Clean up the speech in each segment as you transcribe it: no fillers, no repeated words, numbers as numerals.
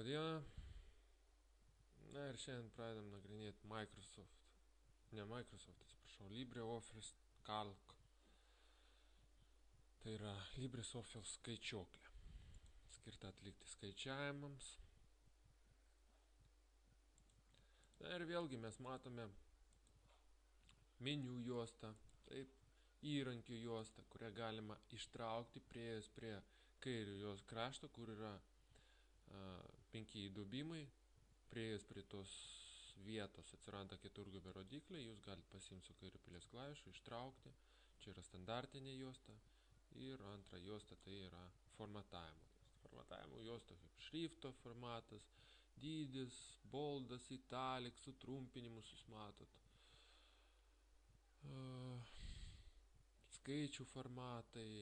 dieną. Na ir šiandien pradedam nagrinėti atsiprašau, LibreOffice Calc. Tai yra LibreOffice skaičiuoklė, skirta atlikti skaičiavimams. Na ir vėlgi mes matome meniu juostą, taip, įrankių juostą, kurią galima ištraukti prieėjus prie kairio jos krašto, kur yra 5 įdubimai. Prieėjus prie tos vietos atsiranda keturgubio rodiklė, jūs galite pasiimti su kairiu pilies klavišu, ištraukti. Čia yra standartinė juosta. Ir antra juosta tai yra formatavimo juosta. Formatavimo juosta kaip šrifto formatas, dydis, boldas, italik, sutrumpinimus jūs matot. Skaičių formatai,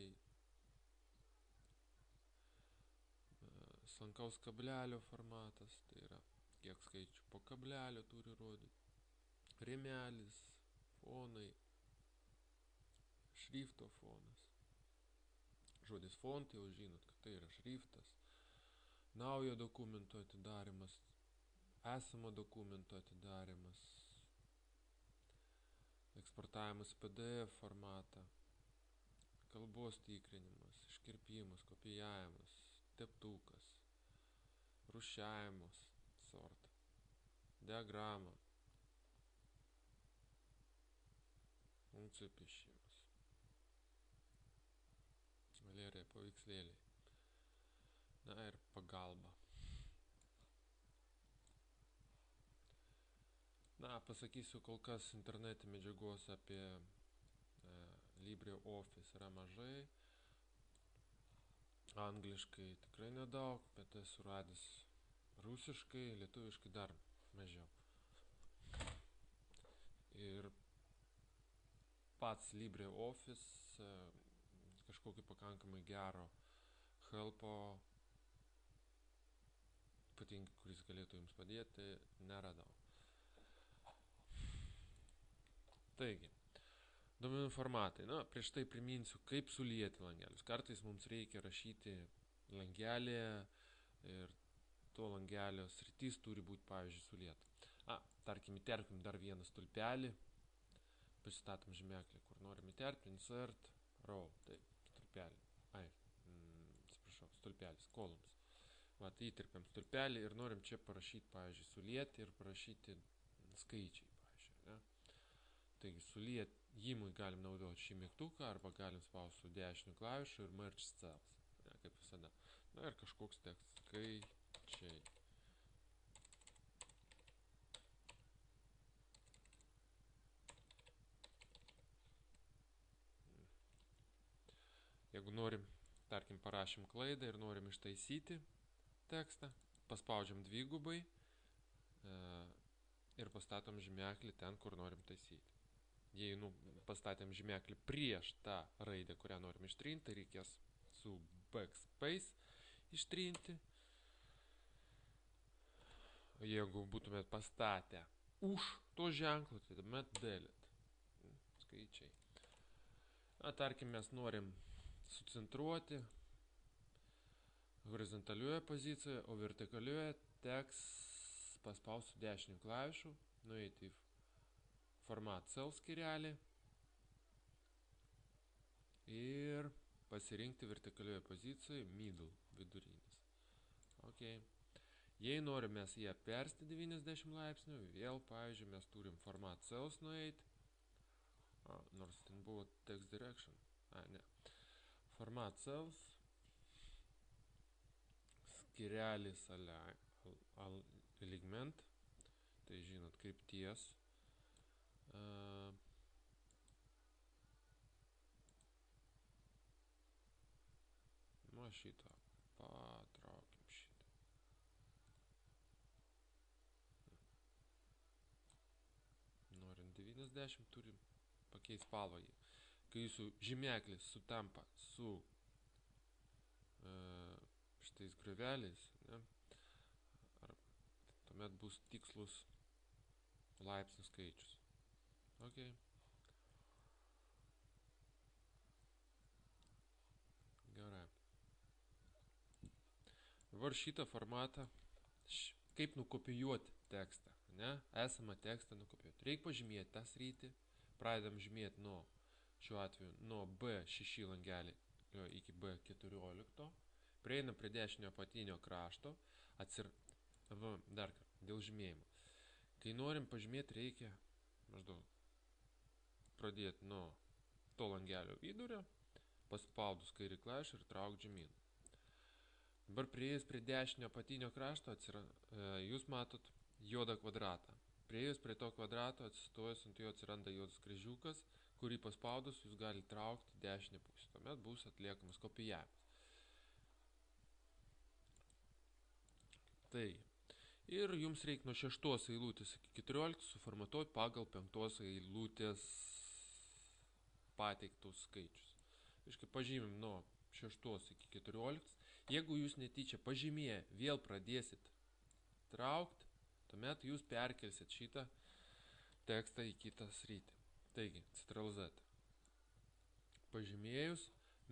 slankaus kablelio formatas, tai yra kiek skaičių po kablelio turi rodyti, rėmelis, fonai, šrifto fonas. Žodis fontai, jau žinot, kad tai yra šriftas, naujo dokumento atidarimas, esamo dokumento atidarimas, eksportavimas PDF formatą, kalbos tikrinimas, iškirpimas, kopijavimas, teptukas, rūšiavimas, sortą, diagramą, funkcijų piešimas, galerija, paveikslėliai, na ir pagalba. Na, pasakysiu, kol kas internete medžiagos apie LibreOffice yra mažai, angliškai tikrai nedaug, bet esu radęs rusiškai, lietuviškai dar mažiau. Ir pats LibreOffice kažkokį pakankamai gero helpo, ypatingai, kuris galėtų jums padėti, neradau. Taigi, duomenų formatai. Na, prieš tai priminsiu, kaip sulieti langelius. Kartais mums reikia rašyti langelėje ir to langelio sritis turi būti, pavyzdžiui, sulieta. Tarkim, įterpkim dar vieną stulpelį, pasistatom žymeklį, kur norim įterpti, insert, row, tai stulpelis, columns. Įterpiam stulpelį ir norim čia parašyti, pavyzdžiui, sulieti ir parašyti skaičiai, pavyzdžiui, ne? Taigi, suliejimui galim naudoti šį mygtuką arba galim spausti su dešiniu klavišu ir merge cells, ne, kaip visada. Na ir kažkoks tekstas, skaičiai. Jeigu norim, tarkim, parašym klaidą ir norim ištaisyti tekstą, paspaudžiam dvigubai ir pastatom žymeklį ten, kur norim taisyti. Jei pastatėm žymeklį prieš tą raidę, kurią norim ištrinti, tai reikės su backspace ištrinti. Jeigu būtumėt pastatę už to ženklo, tai tuomet delete. Skaičiai. Tarkim, mes norim sucentruoti horizontalioje pozicijoje, o vertikalioje teks paspausti su dešiniu klavišu, nueiti į format cell skyrelį ir pasirinkti vertikalioje pozicijoje middle, vidurinis. Ok. Jei norim mes ją persti 90 laipsnių, vėl, pavyzdžiui, mes turim format cells nueiti, nors ten buvo text direction, ne. Format cells, skyrelis alignment, tai žinot, krypties. Nu, šitą patraukim šitą. Norint 90, turim pakeisti spalvą. Kai jūsų žymeklis sutampa su šitais grioveliais, ne, tuomet bus tikslus laipsnių skaičius. Ok. Gerai. Dabar šitą formatą Kaip nukopijuoti tekstą, ne? Esamą tekstą nukopijuoti. Reikia pažymėti tą sritį. Pradedam žymėti nuo, šiuo atveju, nuo B6 langelį iki B14. Prieinam prie dešinio apatinio krašto. Dar dėl žymėjimo. Kai norim pažymėti, reikia maždaug pradėti nuo to langelio vidurio, paspaudus kairį klavišą ir traukti žemyn. Dabar prieėjus prie dešinio apatinio krašto jūs matot juodą kvadratą. Prieėjus prie to kvadrato, atsistojus ant jo atsiranda juodas kryžiukas, kurį paspaudus jūs galite traukti dešinę pusę. Tuomet bus atliekamas kopijavimas. Tai. Ir jums reikia nuo 6 eilutės iki 14 suformatuoti pagal 5 eilutės pateiktus skaičius. Iškai pažymim nuo 6 iki 14. Jeigu jūs netyčia pažymėję vėl pradėsit traukti, tuomet jūs perkelsit šitą tekstą į kitą sritį. Taigi, Ctrl+Z. Pažymėjus,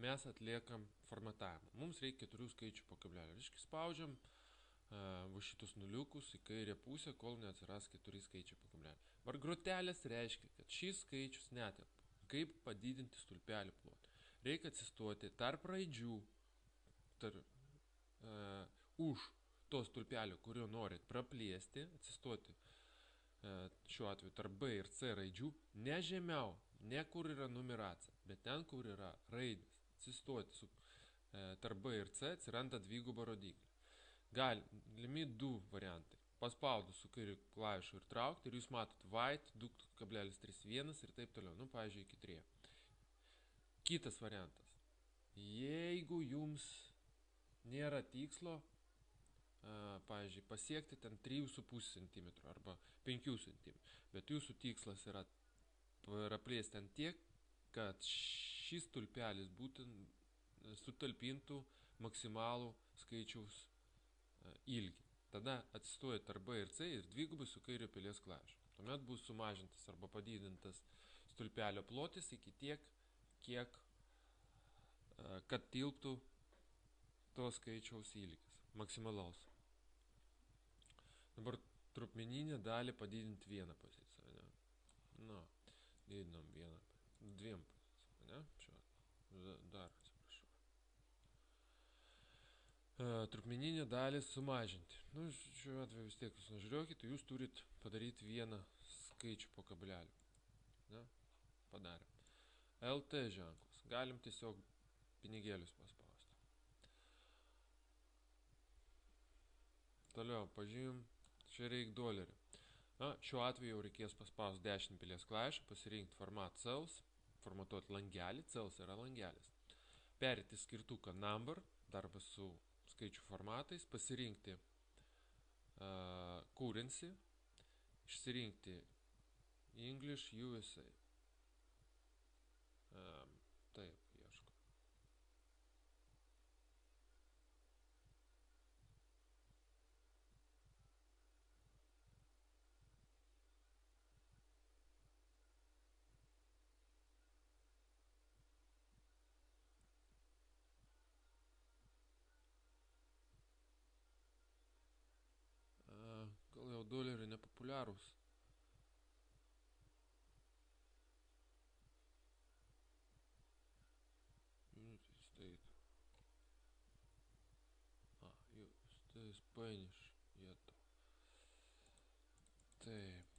mes atliekam formatavimą. Mums reikia 4 skaičių po kablelio. Iškai spaudžiam va šitus nuliukus į kairę pusę, kol neatsiras 4 skaičiai po kablelio. Var grotelės reiškia, kad šis skaičius netelpa. Kaip padidinti stulpelį plotį? Reikia atsistoti tarp raidžių, už to stulpelio, kurio norit praplėsti, atsistoti šiuo atveju tarp B ir C raidžių, ne žemiau, ne kur yra numeracija, bet ten, kur yra raidės. Atsistoti tarp B ir C atsiranda dviguba rodiklė. Galimi 2 variantai. Paspaudus su kairiu klavišu ir traukti ir jūs matot white 2,31 ir taip toliau. Nu, pavyzdžiui, iki 3. Kitas variantas. Jeigu jums nėra tikslo, pavyzdžiui, pasiekti ten 3,5 cm arba 5 cm, bet jūsų tikslas yra praplėsti ant tiek, kad šis stulpelis būtent sutalpintų maksimalų skaičiaus ilgį. Tada atsistoja tarp B ir C ir dvigubai su kairio pelės klavišu. Tuomet bus sumažintas arba padidintas stulpelio plotis iki tiek, kiek kad tilptų to skaičiaus ilgis, maksimalaus. Dabar trupmeninę dalį padidinti vieną poziciją. Ne? Nu, didinam vieną, 2 poziciją. Ne? Dar atsiprašau. Trupmeninę dalį sumažinti. Nu, šiuo atveju vis tiek jūs nežiūrėkite, jūs turit padaryti vieną skaičių po kablelį. Ne? Padarėm. LT ženklas. Galim tiesiog pinigėlius paspausti. Toliau pažymim, čia reikia dolerį. Šiuo atveju jau reikės paspausti 10 pelės klavišą, pasirinkti format cells, formatuoti langelį, cells yra langelis. Perėti skirtuką number, darbas su skaičių formatais, pasirinkti currency, išsirinkti English USA. Taip, ieško. Gal jau doleriai nepopuliarūs. Spanish, jėto. Taip.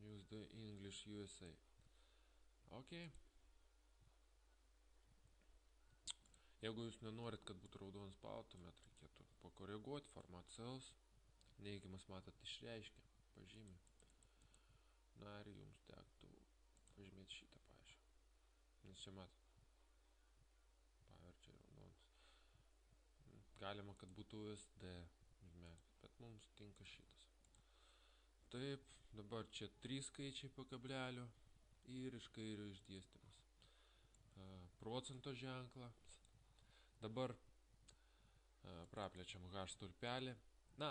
Use the English USA. Ok. Jeigu jūs nenorit, kad būtų raudonas spauda, tuomet reikėtų pakoreguoti format cells. Neigiamas matot išreiškia, pažymį. Na ir jums tektų pažymėti šitą paaišką. Nes čia matot. Paverčia raudonas. Galima, kad būtų USD, bet mums tinka šitas. Taip, dabar čia 3 skaičiai po kablelio ir iš kairio išdėstymas. Procento ženklą. Dabar praplečiam H stulpelį. Na,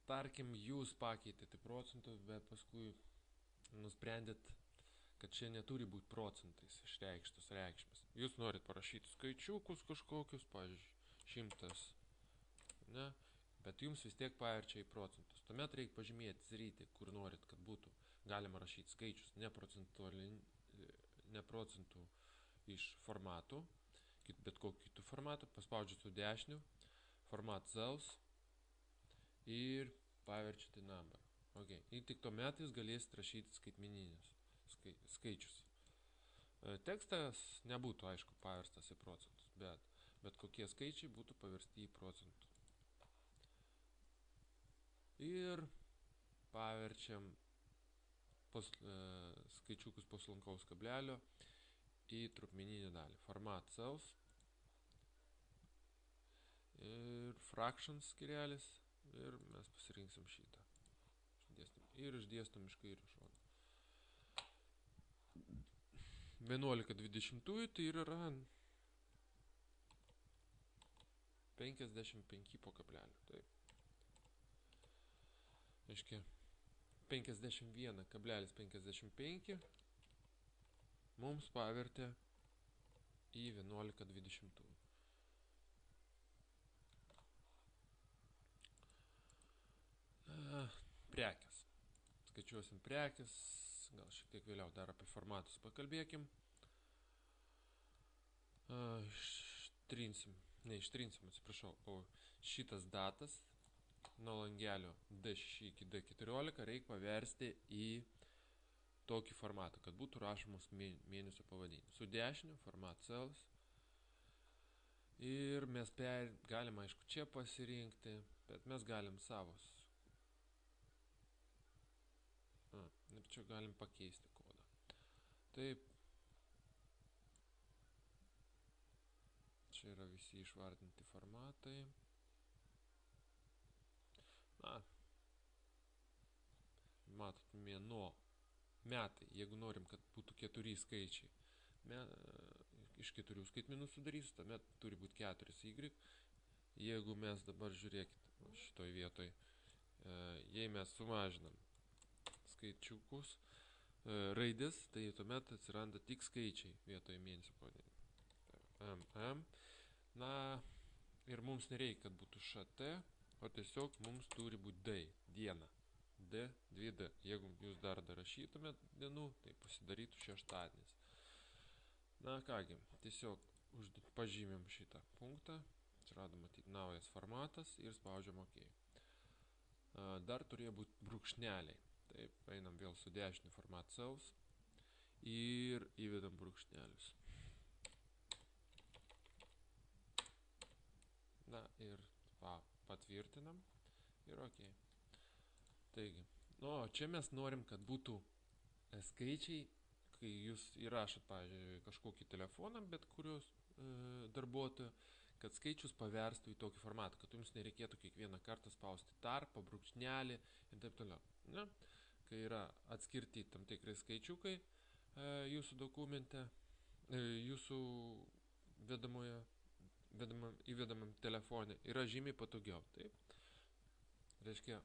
tarkim, jūs pakeitėte procentus, bet paskui nusprendėt, kad čia neturi būti procentais išreikštos reikšmės. Jūs norit parašyti skaičiukus kažkokius, pavyzdžiui, 100. Ne? bet jums vis tiek paverčia į procentus. Tuomet reikia pažymėti sritį, kur norit, kad būtų galima rašyti skaičius ne procentų iš formatų, bet kokiu kitų formatų, paspaudžiu su dešiniu, format cells ir paverčiate number. Okay. Ir tik tuomet jūs galėsite rašyti skaitmeninius skaičius. Tekstas nebūtų, aišku, paverstas į procentus, bet kokie skaičiai būtų paversti į procentus. Ir paverčiam skaičiukus po slankaus kablelio į trupmeninį dalį. Format cells ir fractions skirelis ir mes pasirinksim šitą. Ir išdėstom iš kairio šono. 11/20 tai yra 55 po kablelio. Taip. Aiškiai, 51,55 mums pavertė į 11/20. Prekės. Skaičiuosim prekės, gal šiek tiek vėliau dar apie formatus pakalbėkim. Atsiprašau, o šitas datas nuo langelio D6 iki D14 reikia paversti į tokį formatą, kad būtų rašomos mėnesio pavadinimas. Su dešiniu format cells ir mes galim, aišku, čia pasirinkti, bet mes galim savos. Ir čia galim pakeisti kodą. Taip. Čia yra visi išvardinti formatai. Matot, mėnuo, metai, jeigu norim, kad būtų 4 skaičiai, iš 4 skaitmenų sudarys, tuomet turi būti 4 Y. Jeigu mes dabar žiūrėkit šitoj vietoj, jei mes sumažinam skaičiukus, raidės, tai tuomet atsiranda tik skaičiai vietoje mėnesio pavadinimo. Ir mums nereikia, kad būtų ŠT, o tiesiog mums turi būti diena. D, 2D. Jeigu jūs dar rašytumėt dienų, tai pasidarytų šeštadienis. Kągi, tiesiog pažymėm šitą punktą, atsirado matyti naujas formatas ir spaudžiam OK. Dar turėjo būti brūkšneliai. Taip, einam vėl su dešiniu format cells ir įvedam brūkšnelius. Ir patvirtinam ir OK. Taigi, čia mes norim, kad būtų skaičiai, kai jūs įrašot, pavyzdžiui, kažkokį telefoną, bet kurios darbuotojo, kad skaičius paverstų į tokį formatą, kad jums nereikėtų kiekvieną kartą spausti tarpą, brūkšnelį ir taip toliau. Kai yra atskirti tam tikrai skaičiukai jūsų dokumente, jūsų įvedamam telefone, yra žymiai patogiau. Taip? Reiškia,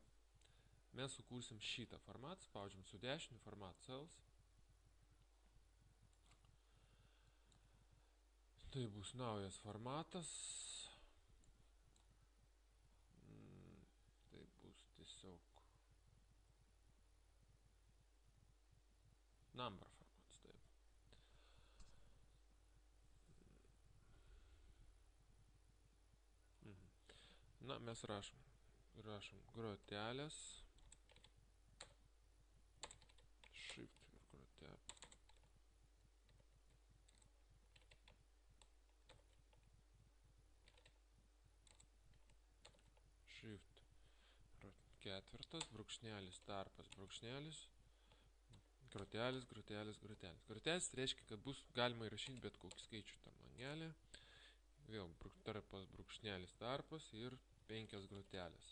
mes sukursim šitą formatą, spaudžiam su dešiniu format cells. Tai bus naujas formatas. Tai bus tiesiog number formatas. Taip. Mes rašom grotelės. Shift ir grotelė. Shift ketvirtas, brūkšnelis, tarpas, brūkšnelis, grotelis. Grotelis reiškia, kad bus galima įrašyti bet kokį skaičių tam langelį. Vėl tarpas, brūkšnelis, tarpas ir 5 grotelės.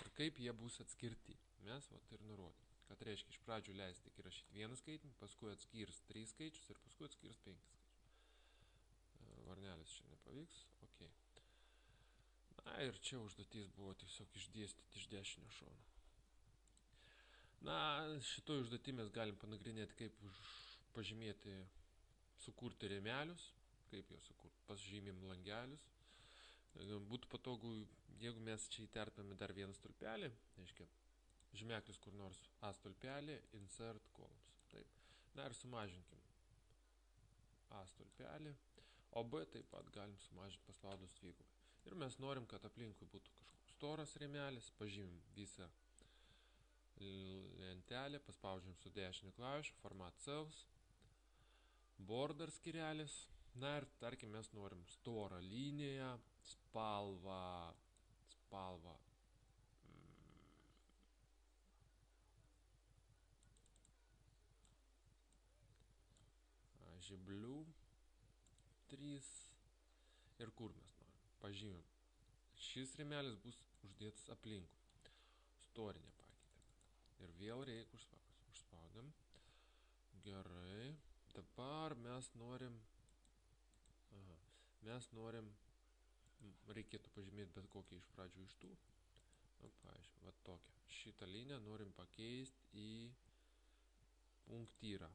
Ir kaip jie bus atskirti, mes ir nurodėm. Kad reiškia, iš pradžių leisti tik įrašyti vieną skaitinį, paskui atskirs 3 skaičius ir paskui atskirs 5 skaičius. Varnelis čia nepavyks, OK. Ir čia užduotis buvo tiesiog išdėstyti iš dešinio šono. Šitoj užduotį mes galim panagrinėti, kaip pažymėti, sukurti rėmelius, kaip juos sukurti, pažymėm langelius. Būtų patogu, jeigu mes čia įterpėme dar vieną stulpelį, reiškia, žymeklis kur nors A stulpelį, insert columns. Taip. Na ir sumažinkim A stulpelį, o B taip pat galim sumažinti paspaudus dvigubai. Ir mes norim, kad aplinkui būtų kažkoks storas rėmelis, pažymim visą lentelę, paspaudžiam su dešiniu klavišu, format cells, border skirelis. Na ir tarkim, mes norim storą liniją, spalvą žeblių 3 ir kur mes norim. Pažymim. Šis rėmelis bus uždėtas aplinkui. Story nepakeitėme. Ir vėl reikia užspaudėm. Gerai. Dabar mes norim reikėtų pažymėti bet kokį iš pradžių iš tų. Pavyzdžiui, va tokią. Šitą liniją norim pakeisti į punktyrą.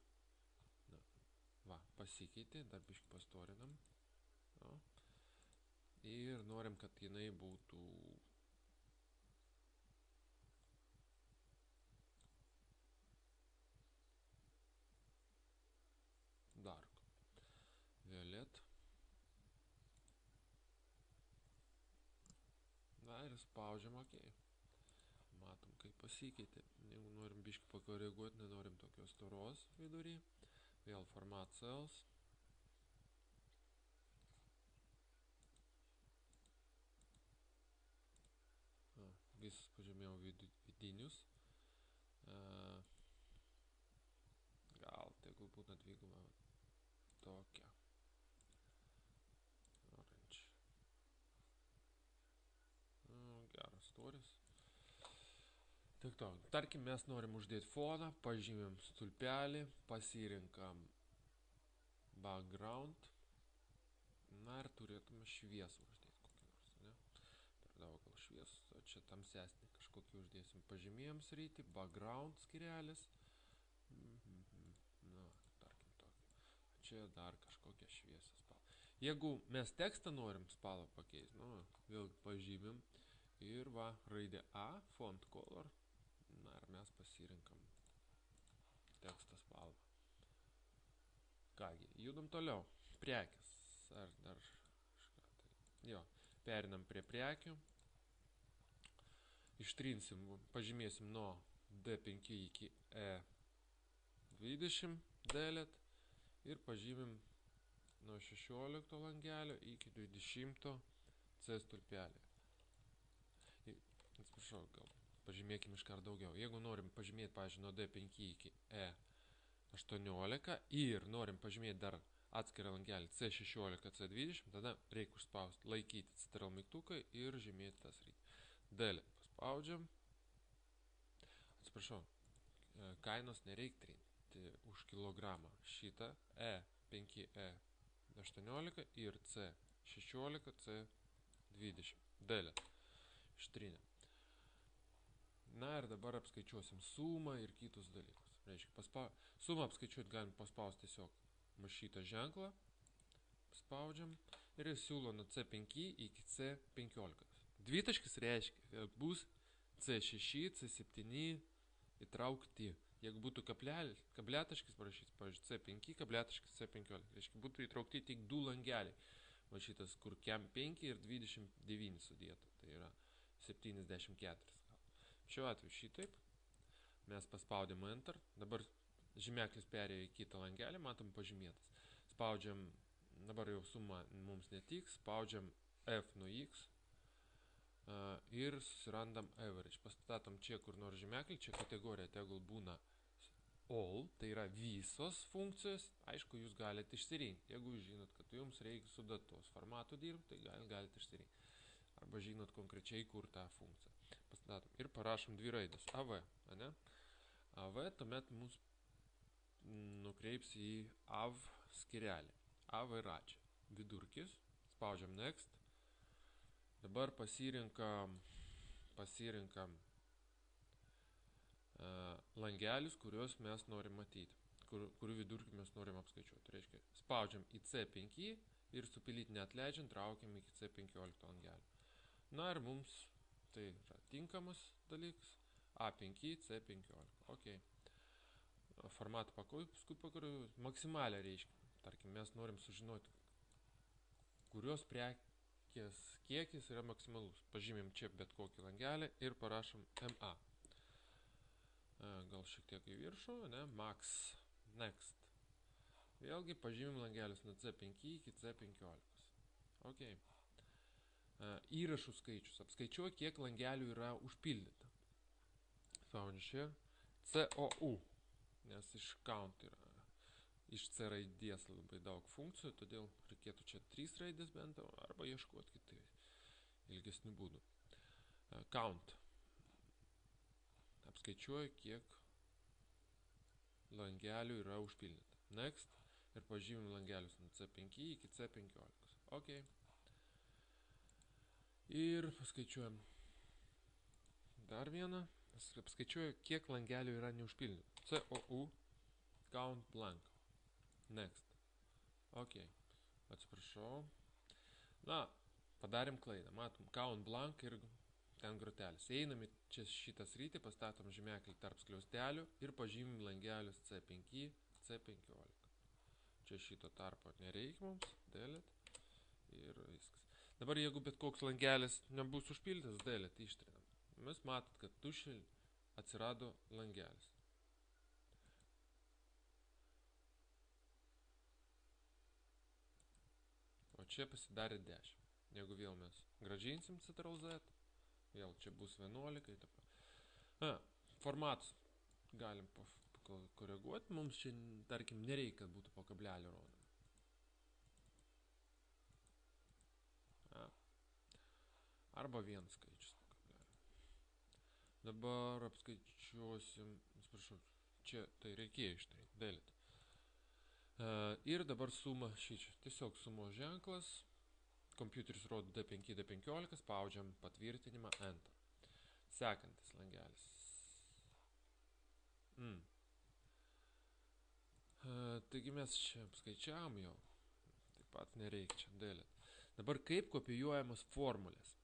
Va, pasikeitė, dar biškį pastorinam. Ir norim, kad jinai būtų dark. Violet. Na ir spaudžiam OK. Matom, kaip pasikeitė. Jeigu norim biškį pakoreguoti, nenorim tokios storos vidury. Vėl format cells. Visus pažymėjau vidinius. Gal tegul būna dviguba tokia. Orange. Geras storis. Tik to. Tarkim, mes norim uždėti foną, pažymėm stulpelį, pasirinkam background. Na ir turėtume šviesą uždėti kokį nors, ne? Per daug gal šviesą, o čia tamsesnį kažkokį uždėsim. Pažymėjom sritį, background skirelis. Na, tarkim tokį. Čia dar kažkokią šviesą spalvą. Jeigu mes tekstą norim spalvą pakeisti, nu, vėl pažymim. Ir va, raidė A, font color. Na ir mes pasirinkam teksto spalvą. Kągi, judam toliau. Prekės. Ar dar kažką tai. Jo, perinam prie prekių. Ištrinsim, pažymėsim nuo D5 iki E20 delete. Ir pažymim nuo 16 langelio iki 20 C stulpelį. Atsiprašau, gal pažymėkim iškart daugiau. Jeigu norim pažymėti, pavyzdžiui, nuo D5 iki E18 ir norim pažymėti dar atskirą langelį C16, C20, tada reikia užspausti, laikyti Ctrl mygtuką ir žymėti tas rytį. Delete paspaudžiam. Atsiprašau, kainos nereikia trinti už kilogramą. Šitą E5, E18 ir C16, C20. Delete. Ištrinę. Na ir dabar apskaičiuosim sumą ir kitus dalykus. Reiškia, sumą apskaičiuoti galim paspausti tiesiog šitą ženklą. Spaudžiam ir jis siūlo nuo C5 iki C15. Dvitaškis reiškia, bus C6, C7 įtraukti. Jeigu būtų kabliataškis parašytas, pavyzdžiui, C5, kabliataškis C15. Reiškia, būtų įtraukti tik du langeliai. Va šitas, kur kem 5 ir 29 sudėta. Tai yra 74. Šiuo atveju šitaip. Mes paspaudėm Enter. Dabar žymeklis perėjo į kitą langelį, matom pažymėtas. Spaudžiam, dabar jau suma mums netiks, spaudžiam F nuo X ir susirandam average. Pastatom čia kur nors žymeklį, čia kategorija tegul būna all, tai yra visos funkcijos. Aišku, jūs galite išsirinkti. Jeigu žinot, kad jums reikia su datos formatu dirbti, tai galite išsirinkti. Arba žinot konkrečiai, kur tą funkciją. Pastatom ir parašom dvi raidės. AV, ne? AV tuomet mus nukreips į AV skirelį. AV račia. Vidurkis. Spaudžiam Next. Dabar pasirinkam langelius, kuriuos mes norim matyti. Kurių vidurkį mes norim apskaičiuoti. Reiškia, spaudžiam į C5 ir su pilyte neatleidžiant traukiam iki C15 langelį. Na ir mums tai yra tinkamas dalykas. A5, C15. Ok. Formatą paskui pakoreguoju. Maksimalią reiškia. Tarkim, mes norim sužinoti, kurios prekės kiekis yra maksimalus. Pažymim čia bet kokį langelį ir parašom MA. Gal šiek tiek į viršų, ne? Max. Next. Vėlgi pažymim langelius nuo C5 iki C15. Ok. Įrašų skaičius. Apskaičiuoju, kiek langelių yra užpildyta. Spaudžiu čia. COU. Nes iš count yra. Iš C raidės labai daug funkcijų, todėl reikėtų čia 3 raidės bent, arba ieškoti kitai ilgesnių būdų. Count. Apskaičiuoju, kiek langelių yra užpildyta. Next. Ir pažymim langelius nuo C5 iki C15. Ok. Ir paskaičiuojam dar vieną. Apskaičiuoju, kiek langelių yra neužpildyta. COU. Count blank. Next. Ok. Atsiprašau. Na, padarėm klaidą. Matom, count blank ir ten grotelis. Einam į čia šitą sritį, pastatom žymeklį tarp skliaustelių ir pažymim langelius C5, C15. Čia šito tarpo nereikia mums. Delete. Ir viskas. Dabar jeigu bet koks langelis nebus užpildytas, delete ištrinam. Mes matot, kad tuščiai atsirado langelis. O čia pasidarė 10. Jeigu vėl mes grąžinsim Ctrl+Z, vėl čia bus 11. Formatus galim koreguoti. Mums čia, tarkim, nereikia, kad būtų po kablelio rodoma. Arba vienas skaičius po kablelio. Dabar apskaičiuosim, atsiprašau, čia tai reikėjo ištrinti, delete. Ir dabar suma šičia. Tiesiog sumos ženklas. Kompiuteris rodo D5, D15. Spaudžiam patvirtinimą, Enter. Sekantis langelis. Taigi mes čia apskaičiavom jau. Taip pat nereikia čia delete. Dabar kaip kopijuojamos formulės.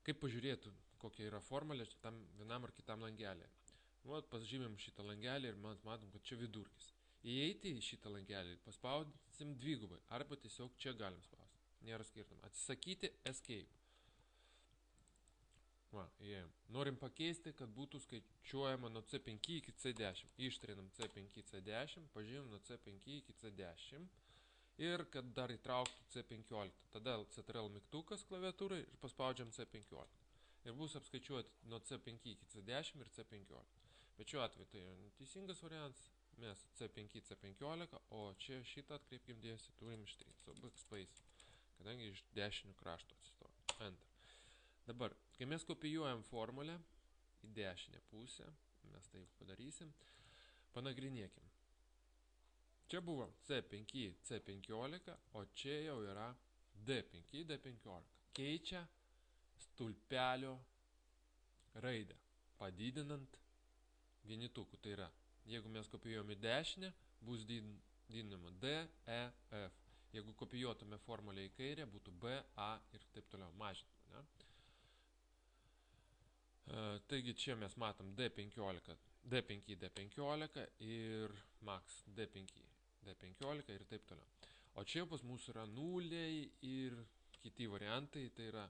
Kaip pažiūrėtų, kokia yra formulė tam vienam ar kitam langelį. Pažymim šitą langelį ir matom, kad čia vidurkis. Įeiti į šitą langelį paspaudim dvigubai, arba tiesiog čia galim spausti. Nėra skirtum. Atsisakyti Escape. Įėjom. Norim pakeisti, kad būtų skaičiuojama nuo C5 iki C10. Ištrinam C5, C10, pažymim nuo C5 iki C10. Ir kad dar įtrauktų C15. Tada Ctrl mygtukas klaviatūrai ir paspaudžiam C15. Ir bus apskaičiuoti nuo C5 iki C10 ir C15. Bet šiuo atveju tai neteisingas variantas. Mes C5, C15, o čia šitą atkreipkim dėmesį, turim ištrinti su backspace, kadangi iš dešinio krašto atsistoja. Enter. Dabar, kai mes kopijuojam formulę į dešinę pusę, mes taip padarysim, panagrinėkim. Čia buvo C5, C15, o čia jau yra D5, D15. Keičia stulpelio raidę, padidinant vienetukų, tai yra. Jeigu mes kopijuojame į dešinę, bus didinama D, E, F. Jeigu kopijuotume formulę į kairę, būtų B, A ir taip toliau mažinama. Taigi čia mes matom D5, D15 ir Max D5, D15 ir taip toliau. O čia pas mūsų yra nuliai ir kiti variantai, tai yra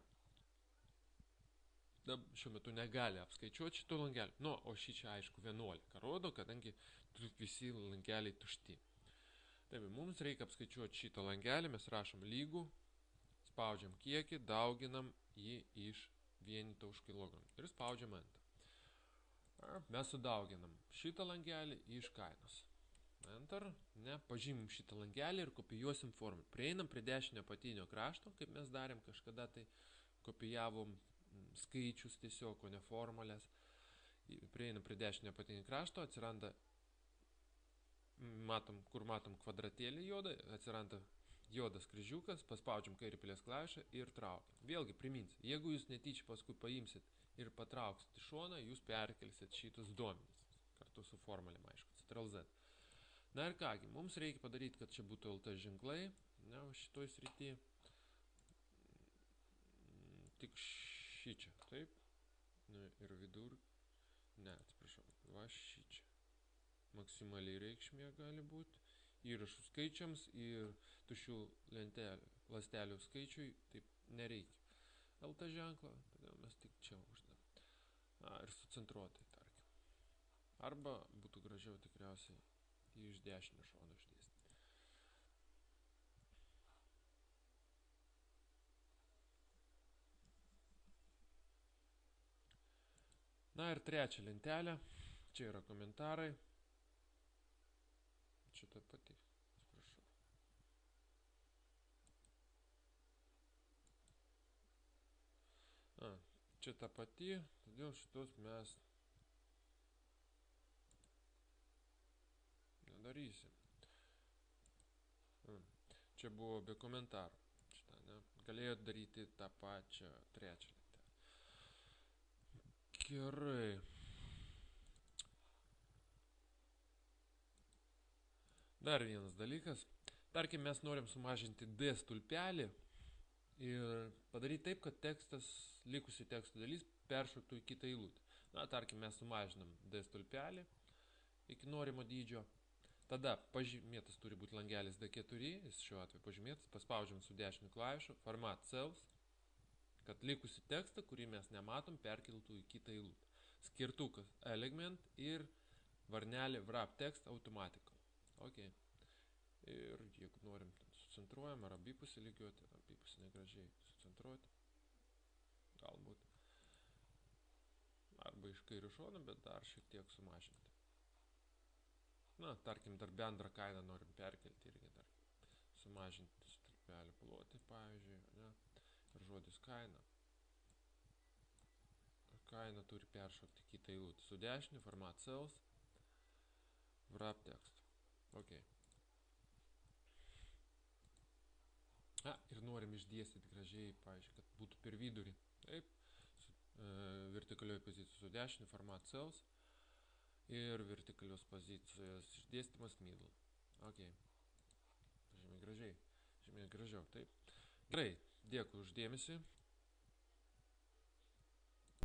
šiuo metu negali apskaičiuoti šito langelį. O šį čia aišku 11 rodo, kadangi visi langeliai tušti. Taip, mums reikia apskaičiuoti šitą langelį, mes rašom lygų, spaudžiam kiekį, dauginam jį iš vieneto už kilogramą ir spaudžiam Enter. Mes sudauginam šitą langelį iš kainos. Enter, pažymim šitą langelį ir kopijuosim formulę. Prieinam prie dešinio apatinio krašto, kaip mes darėm kažkada, tai kopijavom skaičius tiesiog, o ne formulės. Prieinam prie dešinio apatinio krašto, atsiranda, kur matom kvadratėlį juodą, atsiranda juodas kryžiukas, paspaudžiam kairį pilies klavišą ir traukiam. Vėlgi priminsiu, jeigu jūs netyčia paskui paimsit ir patrauksit į šoną, jūs perkelsit šitus duomenis kartu su formulėm, aišku, Ctrl+Z. Na ir kągi, mums reikia padaryti, kad čia būtų LT ženklai, šitoj srity. tik šį čia, taip? Nu, ir vidur, ne, atsiprašau, va šį čia. Maksimaliai reikšmė gali būti. Įrašų skaičiams ir tušių lastelių skaičiui taip nereikia. LT ženklą, todėl mes tik čia uždam. Ir sucentruotai, tarkim. Arba būtų gražiau tikriausiai iš dešinio šono išdėstyti. Na ir trečia lentelė. Čia yra komentarai. Čia ta pati. Atsiprašau. Čia ta pati, todėl šitos mes nedarysim. Čia buvo be komentarų. Šitą, ne? Galėjot daryti tą pačią trečią lentelę. Gerai. Dar vienas dalykas. Tarkim, mes norim sumažinti D stulpelį ir padaryti taip, kad tekstas, likusi teksto dalis peršoktų į kitą eilutę. Na, tarkim, mes sumažinam D stulpelį iki norimo dydžio. Tada pažymėtas turi būti langelis D4, jis šiuo atveju pažymėtas, paspaudžiam su dešiniu klavišu, format cells, kad likusi tekstą, kurį mes nematom, perkeltų į kitą eilutę. Skirtukas element ir varnelė wrap text automatical. Ok. Ir jeigu norim, sucentruojam, ar abipusį lygiuoti, abipusį negražiai sucentruoti. Galbūt. Arba iš kairių šono, bet dar šiek tiek sumažinti. Na, tarkim, dar bendrą kainą norim perkelti irgi dar sumažinti stulpelį plotį, pavyzdžiui, ne? Ir žodis kaina. Kaina turi peršokti kitą eilutę. Su dešiniu format cells, wrap text. Ok. Ir norim išdėstyti gražiai, pavyzdžiui, kad būtų per vidurį. Taip, vertikalioje pozicijoje su dešiniu format cells ir vertikalios pozicijos išdėstymas middle. Ok. Žymiai gražiai. Žymiai gražiau, taip. Gerai, dėkui už dėmesį.